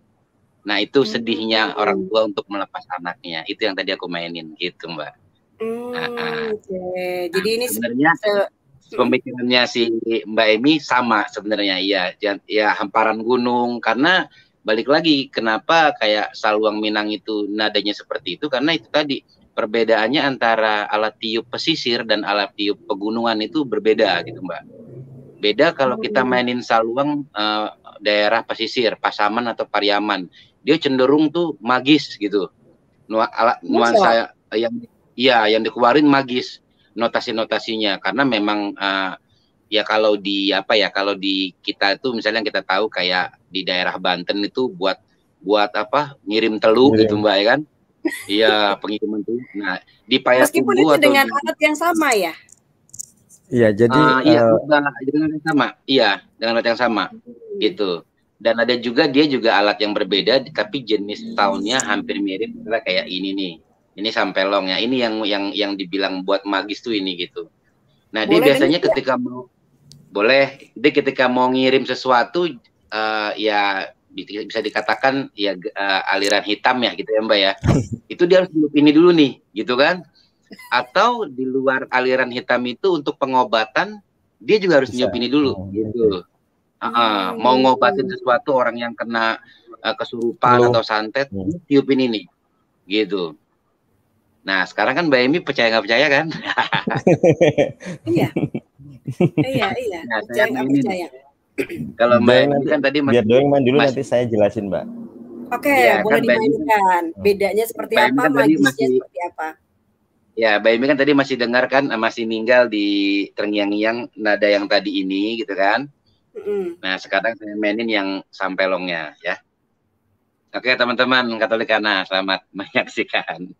Nah, itu sedihnya orang tua untuk melepas anaknya. Itu yang tadi aku mainin gitu, Mbak.
Oke. Jadi ini
Sebenarnya pemikirannya si Mbak Emi sama sebenarnya, ya hamparan gunung. Karena balik lagi, kenapa kayak Saluang Minang itu nadanya seperti itu, karena itu tadi perbedaannya antara alat tiup pesisir dan alat tiup pegunungan itu berbeda gitu, Mbak. Beda kalau kita mainin saluang daerah pesisir, Pasaman atau Pariaman, dia cenderung tuh magis gitu. Nuansa yang dikeluarin magis notasi-notasinya, karena memang ya kalau di kita itu misalnya kita tahu kayak di daerah Banten itu buat apa ngirim telu gitu, Mbak, ya kan? Iya, pengiriman tuh. Nah, di
meskipun
Payakumbuh
itu
atau
dengan alat yang sama ya?
Iya, jadi
dengan alat yang sama. Iya, dengan alat yang sama. Gitu. Dan ada juga dia juga alat yang berbeda, tapi jenis soundnya hampir mirip, kayak ini nih. Ini sampelongnya. Ini yang dibilang buat magis tuh ini gitu. Nah, dia biasanya ketika mau ngirim sesuatu, ya bisa dikatakan ya aliran hitam ya gitu ya, Mbak ya. Itu dia harus ini dulu nih, gitu kan? Atau di luar aliran hitam itu untuk pengobatan, dia juga harus niup ini dulu, gitu. Mau ngobatin sesuatu orang yang kena kesurupan atau santet, tiupin ini, gitu. Nah, sekarang kan Mbak Emi percaya nggak percaya kan?
Iya.
Nah,
Percaya nggak percaya.
Kalau Mbak Emi kan tadi
biar Doeng main dulu, nanti saya jelasin, Mbak.
Oke, boleh dimainkan. Bedanya seperti apa, magisnya seperti apa?
Ya, Mbak Emi kan tadi masih dengar kan, masih ninggal di terngiang-ngiang nada yang tadi ini, gitu kan? Nah, sekarang saya mainin yang sampelongnya, ya. Oke, teman-teman Katolikana, selamat menyaksikan.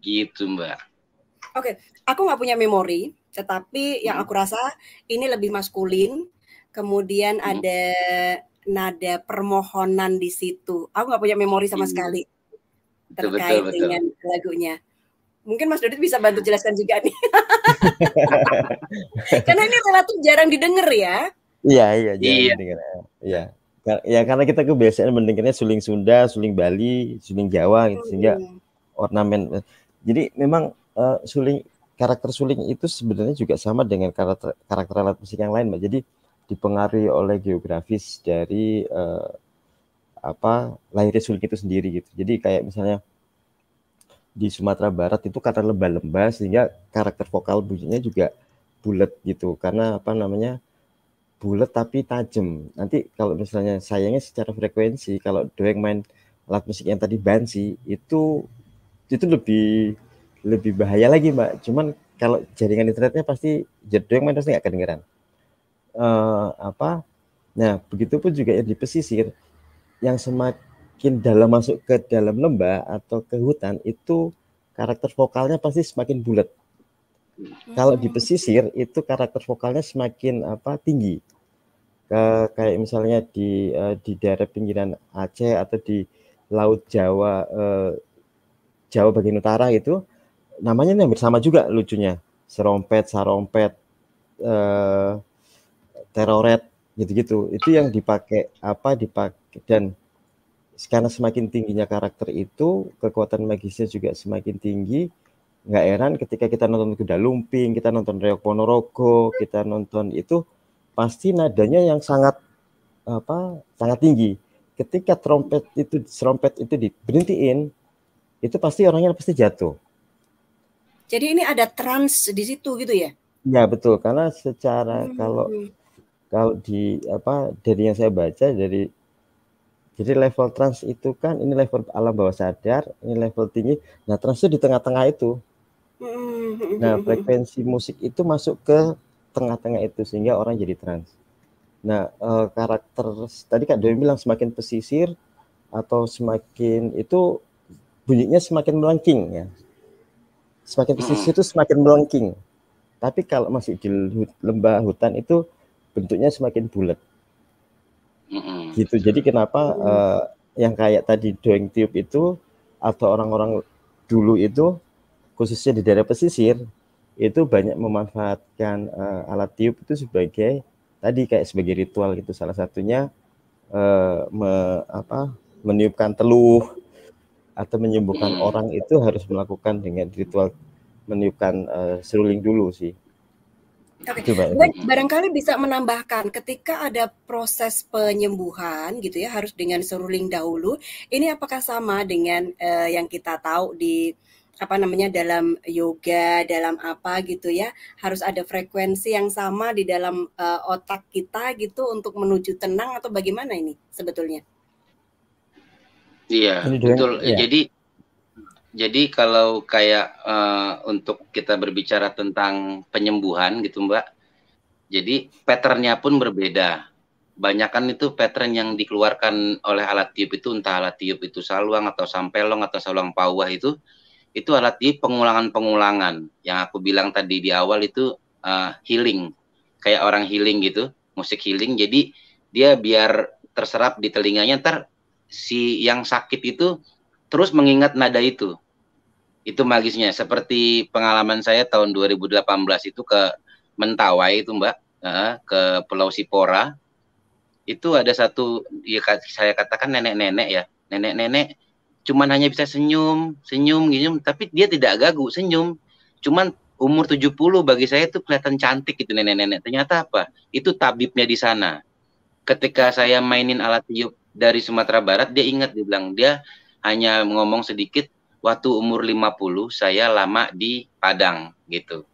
Gitu, Mbak.
Oke, aku nggak punya memori, tetapi yang aku rasa ini lebih maskulin, kemudian ada nada permohonan di situ. Aku nggak punya memori sama sekali terkait dengan lagunya. Mungkin Mas Dodit bisa bantu jelaskan juga nih. Karena ini relatif jarang didengar ya.
Iya, iya, jangan
Iya.
mendengar. Iya. Ya karena kita kebiasaan mendengarnya suling Sunda, suling Bali, suling Jawa gitu sehingga
Mhm.
ornamen. Jadi memang suling karakter suling itu sebenarnya juga sama dengan karakter karakter alat musik yang lain, Mbak. Jadi dipengaruhi oleh geografis dari lahirnya suling itu sendiri gitu. Jadi kayak misalnya di Sumatera Barat itu karena lembah-lembah sehingga karakter vokal bunyinya juga bulat gitu. Karena bulat tapi tajam. Nanti kalau misalnya sayangnya secara frekuensi kalau doeng main alat musik yang tadi bansi itu lebih lebih bahaya lagi, Mbak. Cuman kalau jaringan internetnya pasti doeng main pasti nggak kedengeran. Nah begitu pun juga yang di pesisir yang semakin dalam masuk ke dalam lembah atau ke hutan itu karakter vokalnya pasti semakin bulat. Kalau di pesisir itu karakter vokalnya semakin tinggi. Kayak misalnya di daerah pinggiran Aceh atau di Laut Jawa Jawa bagian utara itu namanya hampir sama juga lucunya. Serompet, sarompet, teroret gitu-gitu. Itu yang dipakai dan karena semakin tingginya karakter itu, kekuatan magisnya juga semakin tinggi. Nggak heran ketika kita nonton Kuda Lumping, kita nonton Reok Ponorogo, kita nonton itu pasti nadanya yang sangat sangat tinggi. Ketika serompet itu diberhentiin, itu pasti orangnya pasti jatuh.
Jadi ini ada trans di situ gitu ya?
Ya betul, karena secara kalau dari yang saya baca jadi level trans itu kan ini level alam bawah sadar, ini level tinggi. Nah, trans itu di tengah-tengah itu. Nah, frekuensi musik itu masuk ke tengah-tengah itu sehingga orang jadi trans. Nah, karakter tadi Kak Dewi bilang semakin pesisir atau semakin itu bunyinya semakin melengking ya. Semakin pesisir itu semakin melengking. Tapi kalau masih di lembah hutan itu bentuknya semakin bulat. Gitu. Jadi kenapa yang kayak tadi doeng tiup itu atau orang-orang dulu itu khususnya di daerah pesisir itu banyak memanfaatkan alat tiup itu sebagai sebagai ritual gitu. Salah satunya meniupkan teluh atau menyembuhkan orang itu harus melakukan dengan ritual meniupkan seruling dulu sih.
Oke, barangkali bisa menambahkan ketika ada proses penyembuhan gitu ya harus dengan seruling dahulu. Ini apakah sama dengan yang kita tahu di dalam yoga, dalam apa gitu ya, harus ada frekuensi yang sama di dalam otak kita gitu untuk menuju tenang atau bagaimana ini sebetulnya?
Iya, betul. Ya. Jadi kalau kayak untuk kita berbicara tentang penyembuhan gitu Mbak, jadi patternnya pun berbeda. Banyakan itu pattern yang dikeluarkan oleh alat tiup itu, entah alat tiup itu saluang atau sampelong atau saluang pauah itu alat tiup pengulangan-pengulangan. Yang aku bilang tadi di awal itu healing, kayak orang healing gitu, musik healing. Jadi dia biar terserap di telinganya, ntar si yang sakit itu terus mengingat nada itu. Itu magisnya. Seperti pengalaman saya tahun 2018 itu ke Mentawai itu Mbak, ke Pulau Sipora. Itu ada satu, ya saya katakan nenek-nenek ya. Nenek-nenek cuman hanya bisa senyum, tapi dia tidak gagu, senyum. Cuman umur 70 bagi saya itu kelihatan cantik gitu nenek-nenek. Ternyata apa? Itu tabibnya di sana. Ketika saya mainin alat tiup dari Sumatera Barat, dia ingat, dia bilang, dia hanya ngomong sedikit, waktu umur 50 saya lama di Padang gitu.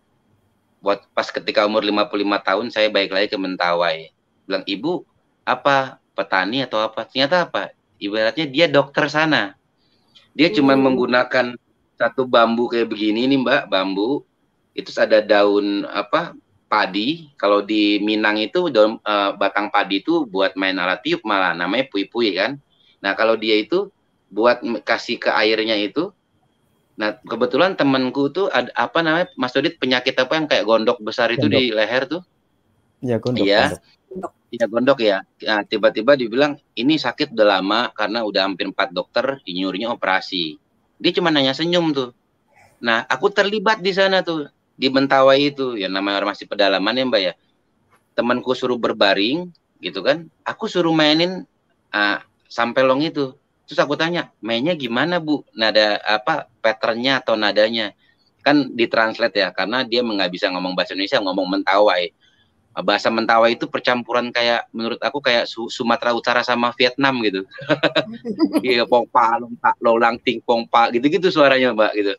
Pas ketika umur 55 tahun saya balik lagi ke Mentawai. Bilang, ibu apa petani atau apa? Ternyata apa? Ibaratnya dia dokter sana. Dia cuma menggunakan satu bambu kayak begini nih Mbak, bambu. Itu ada daun padi. Kalau di Minang itu daun batang padi itu buat main alat tiup malah namanya pui-pui kan. Nah, kalau dia itu buat kasih ke airnya itu. Nah, kebetulan temanku tuh ada Mas Dodit, penyakit apa yang kayak gondok besar itu
gondok.
di leher tuh?
Iya, gondok.
Iya, gondok ya. Nah, tiba-tiba dibilang ini sakit udah lama karena udah hampir 4 dokter nyuruhnya operasi. Dia cuma nanya senyum tuh. Nah, aku terlibat di sana tuh di Mentawai itu, ya namanya orang masih pedalaman ya Mbak ya. temanku suruh berbaring gitu kan, aku suruh mainin sampelong itu. Terus aku tanya, mainnya gimana Bu? Nada apa, patternnya atau nadanya? Kan ditranslate ya, karena dia nggak bisa ngomong bahasa Indonesia, ngomong Mentawai. Bahasa Mentawai itu percampuran kayak, menurut aku kayak Sumatera Utara sama Vietnam gitu. Iya, pongpa, lompa, lolang, ting, pongpa, gitu-gitu suaranya Mbak gitu.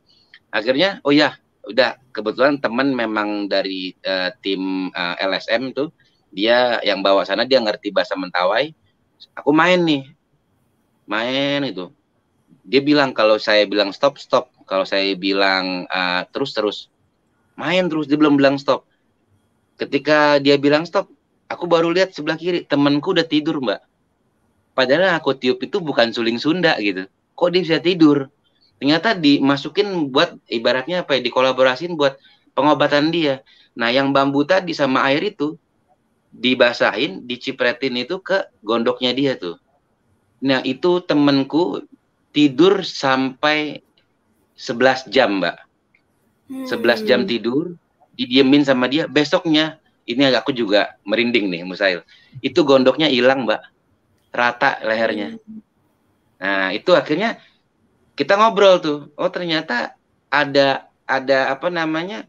Akhirnya, oh ya, udah kebetulan teman memang dari tim LSM tuh, dia yang bawa sana, dia ngerti bahasa Mentawai. Aku main itu. Dia bilang kalau saya bilang stop, stop. Kalau saya bilang terus, terus. Main terus, dia belum bilang stop. Ketika dia bilang stop, aku baru lihat sebelah kiri, temanku udah tidur, Mbak. Padahal aku tiup itu bukan suling Sunda gitu. Kok dia bisa tidur? Ternyata dimasukin buat, ibaratnya apa ya, dikolaborasiin buat pengobatan dia. Nah, yang bambu tadi sama air itu, dibasahin, dicipretin itu ke gondoknya dia tuh. Nah, itu temenku tidur sampai 11 jam, Mbak. 11 jam tidur, didiemin sama dia. Besoknya, ini aku juga merinding nih, Musail. Itu gondoknya hilang, Mbak. Rata lehernya. Nah, itu akhirnya kita ngobrol tuh. Oh, ternyata ada apa namanya?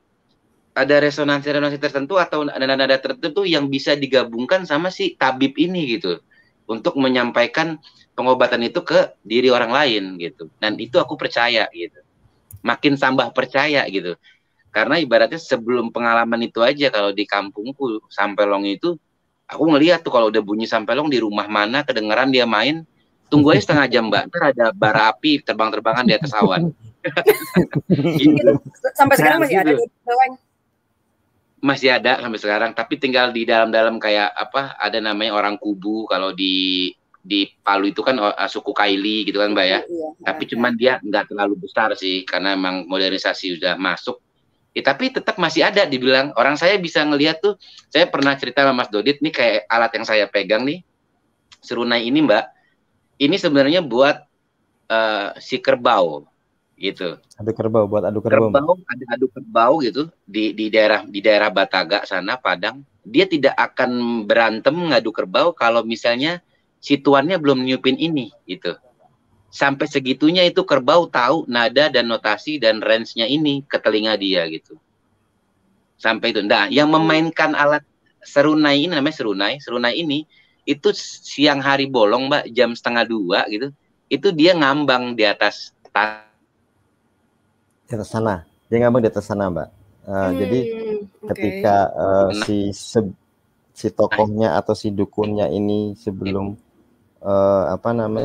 Ada resonansi-resonansi tertentu atau nada-nada tertentu yang bisa digabungkan sama si tabib ini gitu. Untuk menyampaikan pengobatan itu ke diri orang lain gitu. Dan itu aku percaya gitu. Makin tambah percaya gitu. Karena ibaratnya sebelum pengalaman itu aja, kalau di kampungku sampelong itu, aku ngeliat tuh kalau udah bunyi sampelong di rumah mana kedengeran dia main, tunggu aja setengah jam Mbak, ntar ada bara api terbang-terbangan di atas awan.
Gitu. Sampai sekarang masih
gitu.
ada di bawah.
Masih ada sampai sekarang, tapi tinggal di dalam-dalam kayak apa, ada namanya orang kubu kalau di Palu itu kan suku Kaili gitu kan Mbak ya.
Iya,
Tapi cuman dia nggak terlalu besar sih karena emang modernisasi udah masuk. Ya, tapi tetap masih ada dibilang orang, saya bisa ngelihat tuh, saya pernah cerita sama Mas Dodit nih, kayak alat yang saya pegang nih, serunai ini Mbak, ini sebenarnya buat si kerbau gitu.
Adu kerbau, buat adu kerbau.
Ada adu kerbau gitu di daerah Bataga sana, Padang. Dia tidak akan berantem ngadu kerbau kalau misalnya si tuannya belum nyiupin ini gitu. Sampai segitunya itu kerbau tahu nada dan notasi dan range-nya ini ke telinga dia gitu. Sampai itu. Nah, yang memainkan alat serunai ini namanya serunai. Serunai ini itu siang hari bolong Mbak, jam 1:30 gitu. Itu dia ngambang di atas
di atas sana. Dia ngambang di atas sana, Mbak. Jadi ketika si tokohnya atau si dukunnya ini sebelum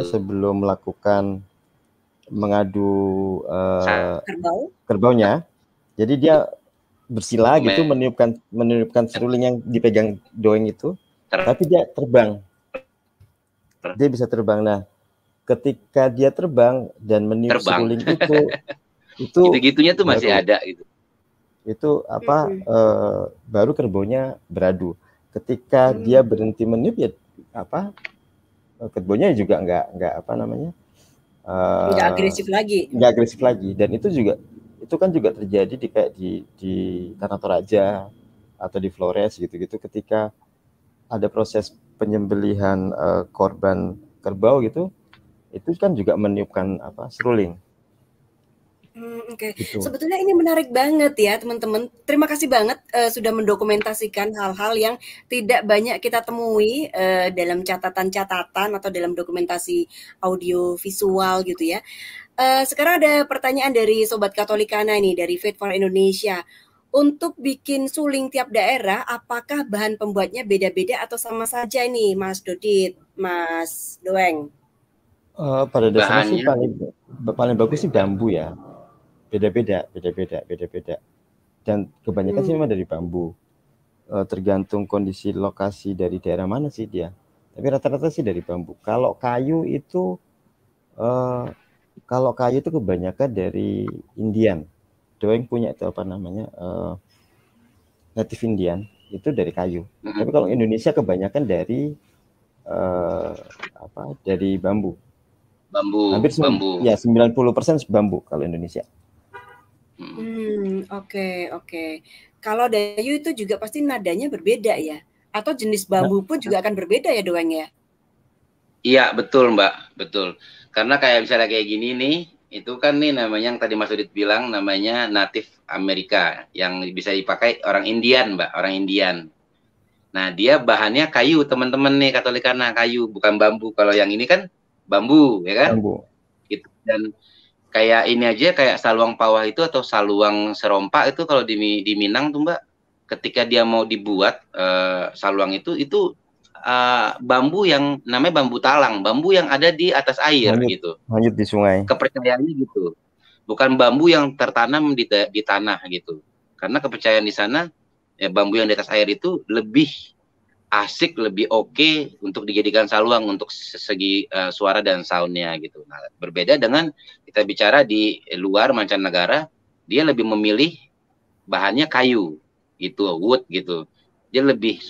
sebelum melakukan mengadu kerbaunya, jadi dia bersila gitu, meniupkan seruling yang dipegang Doeng itu, tapi dia terbang, dia bisa terbang. Nah, ketika dia terbang dan meniup seruling itu
gitu-gitunya tuh masih ada gitu.
Itu apa baru kerbaunya beradu. Ketika dia berhenti meniup ya apa, kerbaunya juga nggak apa namanya,
nggak agresif lagi. Dan itu kan juga terjadi di Tanah Toraja atau di Flores gitu-gitu, ketika ada proses penyembelihan korban kerbau gitu, itu kan juga meniupkan apa, seruling. Oke. Sebetulnya ini menarik banget ya teman-teman. Terima kasih banget sudah mendokumentasikan hal-hal yang tidak banyak kita temui dalam catatan-catatan atau dalam dokumentasi audio visual gitu ya. Sekarang ada pertanyaan dari Sobat Katolikana nih, dari Faith for Indonesia. Untuk bikin suling tiap daerah, apakah bahan pembuatnya beda-beda atau sama saja nih, Mas Dodit, Mas Doeng?
Pada dasarnya sih paling bagus sih bambu ya. Beda-beda. Dan kebanyakan sih memang dari bambu. Tergantung kondisi lokasi dari daerah mana sih dia. Tapi rata-rata sih dari bambu. Kalau kayu itu kebanyakan dari Indian. Doeng punya itu apa namanya, native Indian, itu dari kayu. Tapi kalau Indonesia kebanyakan dari dari bambu. Hampir bambu. Ya 90% bambu kalau Indonesia.
Oke. Kalau Dayu itu juga pasti nadanya berbeda ya. Atau jenis bambu pun juga akan berbeda ya Doeng ya?
Iya, betul Mbak, betul. Karena kayak misalnya kayak gini nih, itu kan nih namanya yang tadi Mas Udit bilang namanya Native Amerika yang bisa dipakai orang Indian, Mbak, orang Indian. Nah, dia bahannya kayu, teman-teman nih Katolikana, kayu, bukan bambu. Kalau yang ini kan bambu, ya kan?
Bambu.
Gitu. Dan kayak ini aja, kayak saluang pawah itu atau saluang serompak itu kalau di Minang tuh Mbak, ketika dia mau dibuat saluang itu bambu yang namanya bambu talang, bambu yang ada di atas air gitu.
Hanyut di sungai.
Kepercayaannya gitu. Bukan bambu yang tertanam di tanah gitu. Karena kepercayaan di sana ya bambu yang di atas air itu lebih asik, lebih oke untuk dijadikan saluang untuk segi suara dan soundnya gitu. Nah, berbeda dengan kita bicara di luar mancanegara, dia lebih memilih bahannya kayu gitu, wood gitu. Dia lebih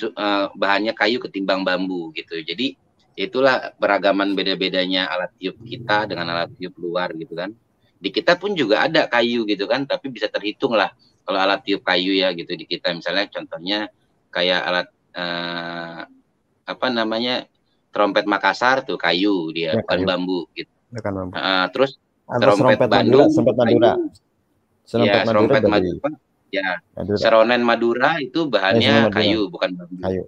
bahannya kayu ketimbang bambu gitu. Jadi itulah beragaman beda-bedanya alat tiup kita dengan alat tiup luar gitu kan. Di kita pun juga ada kayu gitu kan, tapi bisa terhitung lah kalau alat tiup kayu ya gitu di kita. Misalnya contohnya kayak alat apa namanya trompet Makassar tuh kayu dia,
ya,
bukan
kayu.
bambu gitu.
Bukan bambu.
Terus
trompet
Bandung,
Madura.
Ya, trompet Madura. Ya,
Madura.
Seronen Madura itu bahannya kayu, bukan bambu.
Kayu.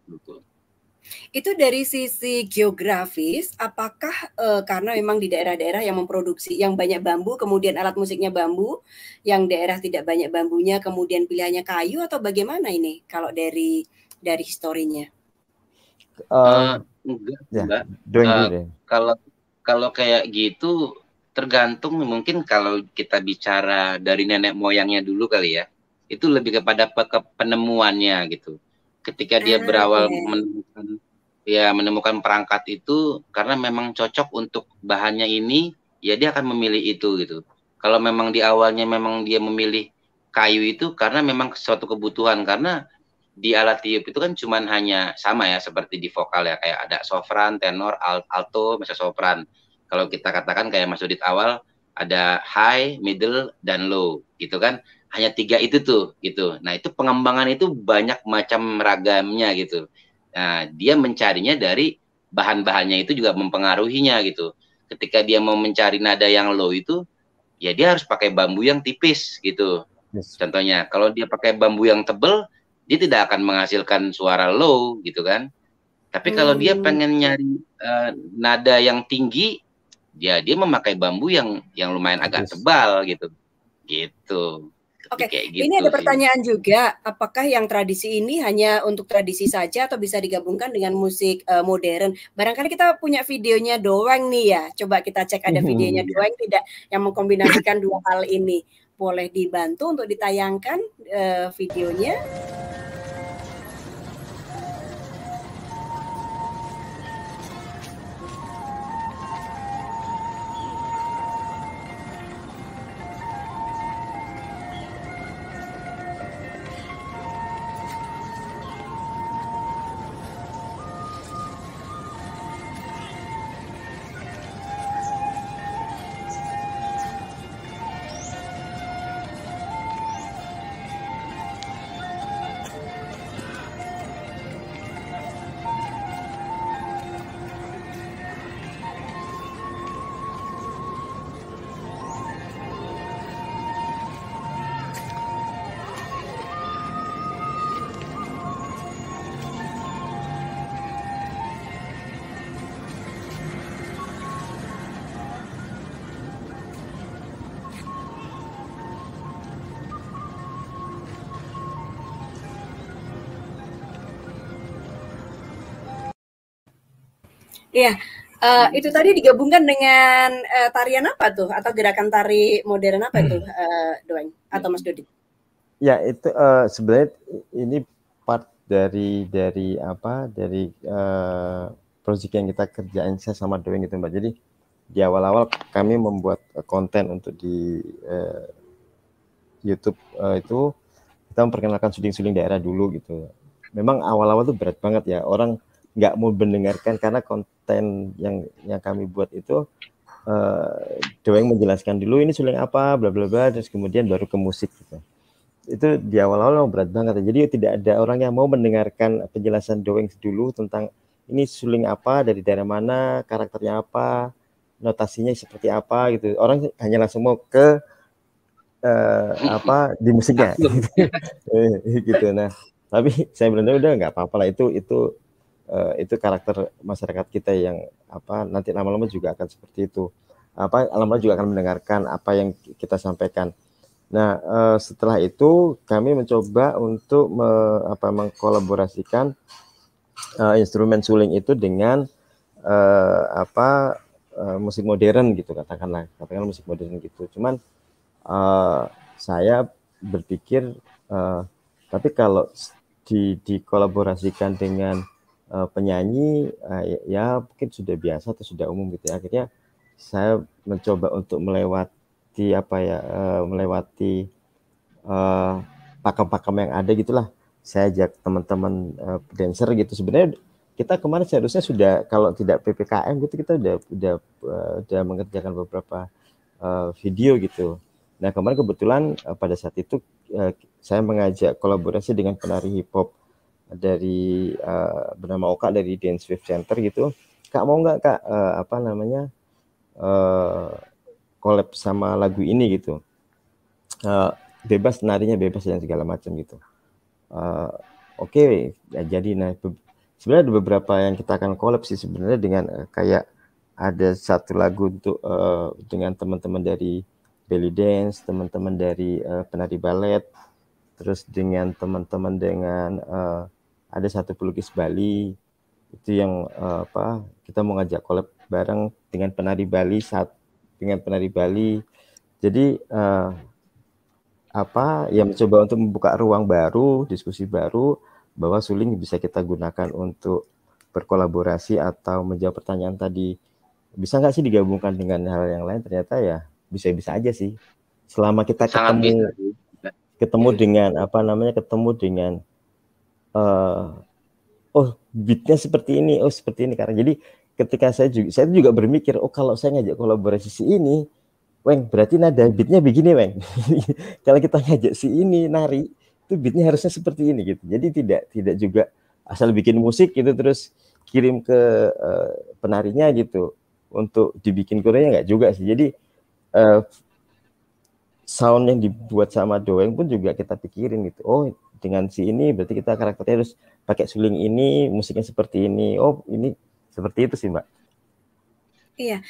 Betul.
Itu dari sisi geografis, apakah karena memang di daerah-daerah yang memproduksi yang banyak bambu, kemudian alat musiknya bambu, yang daerah tidak banyak bambunya, kemudian pilihannya kayu, atau bagaimana ini kalau dari historinya?
Enggak. Kalau kayak gitu tergantung, mungkin kalau kita bicara dari nenek moyangnya dulu kali ya, itu lebih kepada penemuannya gitu. Ketika dia berawal menemukan perangkat itu karena memang cocok untuk bahannya ini, ya dia akan memilih itu gitu. Kalau memang di awalnya memang dia memilih kayu itu karena memang suatu kebutuhan, karena di alat tiup itu kan cuman hanya sama ya seperti di vokal ya, kayak ada sopran, tenor, alto, mezzo sopran. Kalau kita katakan kayak Mas Udit awal ada high, middle, dan low gitu kan, hanya 3 itu tuh gitu. Nah itu pengembangan itu banyak macam ragamnya gitu. Nah dia mencarinya dari bahan-bahannya itu juga mempengaruhinya gitu. Ketika dia mau mencari nada yang low itu, ya dia harus pakai bambu yang tipis gitu. Yes. Contohnya kalau dia pakai bambu yang tebel, dia tidak akan menghasilkan suara low gitu kan. Tapi kalau dia pengen nyari nada yang tinggi, dia memakai bambu yang lumayan agak tebal gitu.
Oke, ini ada pertanyaan juga, apakah yang tradisi ini hanya untuk tradisi saja atau bisa digabungkan dengan musik modern? Barangkali kita punya videonya Doeng nih ya, coba kita cek ada videonya Doeng tidak yang mengkombinasikan dua hal ini. Boleh dibantu untuk ditayangkan videonya? Iya, itu tadi digabungkan dengan tarian apa tuh? Atau gerakan tari modern apa itu, Doeng atau Mas Dodi?
Ya itu sebenarnya ini part dari project yang kita kerjain saya sama Doeng gitu Mbak. Jadi di awal-awal kami membuat konten untuk di YouTube itu kita memperkenalkan suling-suling daerah dulu gitu. Memang awal-awal tuh berat banget ya, orang nggak mau mendengarkan karena konten yang kami buat itu Doeng menjelaskan dulu ini suling apa bla bla bla, terus kemudian baru ke musik gitu. itu di awal-awal berat banget. Jadi tidak ada orang yang mau mendengarkan penjelasan Doeng dulu tentang ini suling apa, dari daerah mana, karakternya apa, notasinya seperti apa gitu. Orang hanya langsung mau ke apa di musiknya gitu. Nah, tapi saya bilang udah nggak apa-apa lah, itu karakter masyarakat kita yang apa nanti lama-lama juga akan seperti itu. Apa lama-lama juga akan mendengarkan apa yang kita sampaikan. Nah, setelah itu kami mencoba untuk mengkolaborasikan instrumen suling itu dengan apa musik modern gitu, katakanlah musik modern gitu. Cuman saya berpikir tapi kalau dikolaborasikan dengan penyanyi ya mungkin sudah biasa atau sudah umum gitu ya. Akhirnya saya mencoba untuk melewati melewati pakem-pakem yang ada gitulah. Saya ajak teman-teman dancer gitu. Sebenarnya kita kemarin seharusnya sudah, kalau tidak PPKM gitu, kita udah mengerjakan beberapa video gitu. Nah kemarin kebetulan pada saat itu saya mengajak kolaborasi dengan penari hip hop dari bernama Oka dari Dance Wave Center gitu. Kak mau nggak Kak collab sama lagu ini gitu. Bebas narinya, bebas dan segala macam gitu. Oke, ya jadi sebenarnya ada beberapa yang kita akan collab sih sebenarnya dengan kayak ada satu lagu untuk dengan teman-teman dari belly dance, teman-teman dari penari balet, terus dengan teman-teman dengan ada satu pelukis Bali itu yang kita mau ngajak collab bareng dengan penari Bali jadi ya mencoba untuk membuka ruang baru, diskusi baru bahwa suling bisa kita gunakan untuk berkolaborasi atau menjawab pertanyaan tadi, bisa nggak sih digabungkan dengan hal yang lain. Ternyata ya bisa-bisa aja sih selama kita
Sangat bisa.
ketemu dengan ketemu dengan beatnya seperti ini, seperti ini. Karena jadi ketika saya juga berpikir, kalau saya ngajak kolaborasi si ini, Weng, berarti nada beatnya begini, Weng. Kalau kita ngajak si ini nari, itu beatnya harusnya seperti ini gitu. Jadi tidak juga asal bikin musik gitu terus kirim ke penarinya gitu untuk dibikin koreanya, nggak juga sih. Jadi sound yang dibuat sama Doeng pun juga kita pikirin gitu. Dengan si ini berarti kita karakternya harus pakai suling ini, musiknya seperti ini. Ini seperti itu sih, Mbak.
Iya.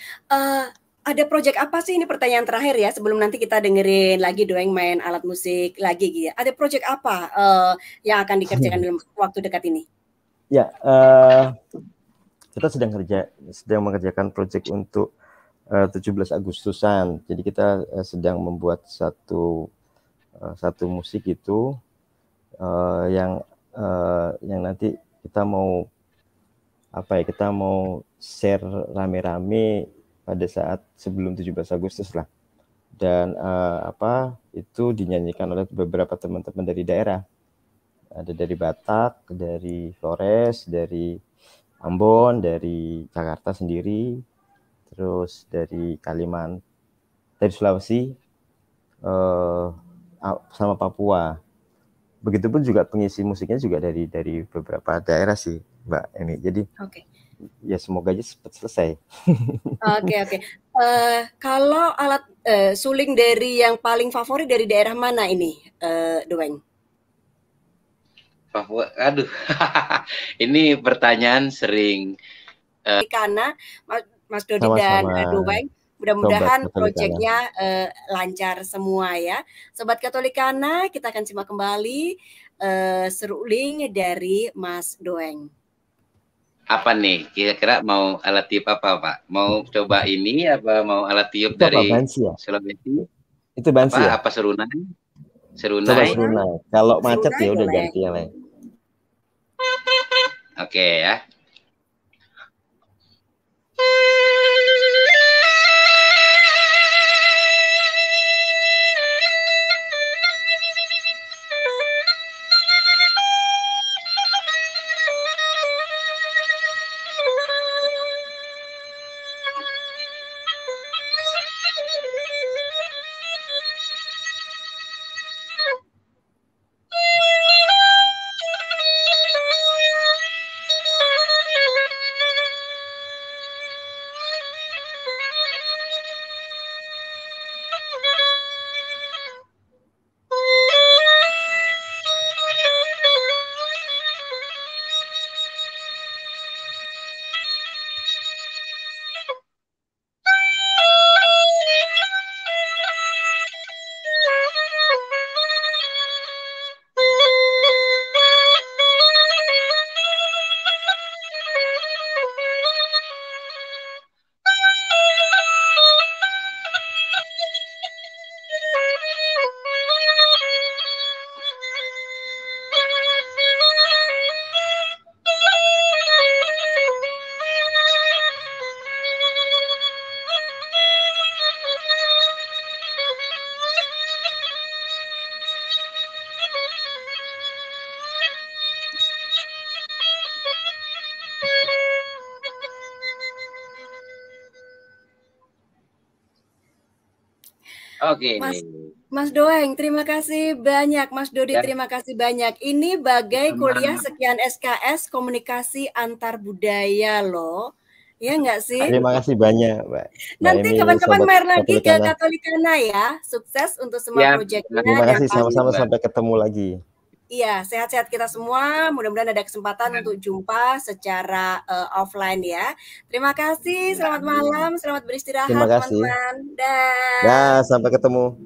Ada project apa sih, ini pertanyaan terakhir ya sebelum nanti kita dengerin lagi Doeng main alat musik lagi gitu ya. Ada project apa yang akan dikerjakan dalam waktu dekat ini?
Ya, kita sedang mengerjakan project untuk 17 Agustusan. Jadi kita sedang membuat satu musik itu yang nanti kita mau kita mau share rame-rame pada saat sebelum 17 Agustus lah. Dan itu dinyanyikan oleh beberapa teman-teman dari daerah. Ada dari Batak, dari Flores, dari Ambon, dari Jakarta sendiri, terus dari Kalimantan, dari Sulawesi, sama Papua. Begitupun juga pengisi musiknya juga dari beberapa daerah sih, Mbak Emi. Jadi ya semoga aja cepat selesai.
Oke. Kalau alat suling dari yang paling favorit dari daerah mana ini, Doeng?
Aduh, ini pertanyaan sering.
Karena Mas Dodi dan
Sama-sama.
Doeng, mudah-mudahan proyeknya lancar semua ya. Sobat Katolikana, kita akan simak kembali seruling dari Mas Doeng.
Apa nih? Kira-kira mau alat tiup apa, Pak? Mau coba ini apa mau alat tiup
itu
dari
ya?
Sulawesi?
Itu bansi ya?
Apa serunai?
Coba serunai. Kalau macet ya udah ganti yang lain.
Oke ya. Oke.
Mas Doeng, terima kasih banyak. Mas Dodi,
Ya.
terima kasih banyak. Ini bagai
Sama.
kuliah sekian SKS komunikasi antar budaya loh. Ya nggak sih?
Terima kasih banyak, Mbak. Mbak
Nanti
Emi,
kapan-kapan
sobat
main lagi ke
Katolikana.
Katolikana ya. Sukses untuk semua
Ya,
proyeknya
Terima
dan
kasih,
pasti
sama-sama sampai ketemu lagi.
iya, sehat-sehat kita semua. Mudah-mudahan ada kesempatan untuk jumpa secara offline ya. Terima kasih. Selamat malam. Selamat
Terima
beristirahat
kasih.
teman-teman. Dah.
Dah, sampai ketemu.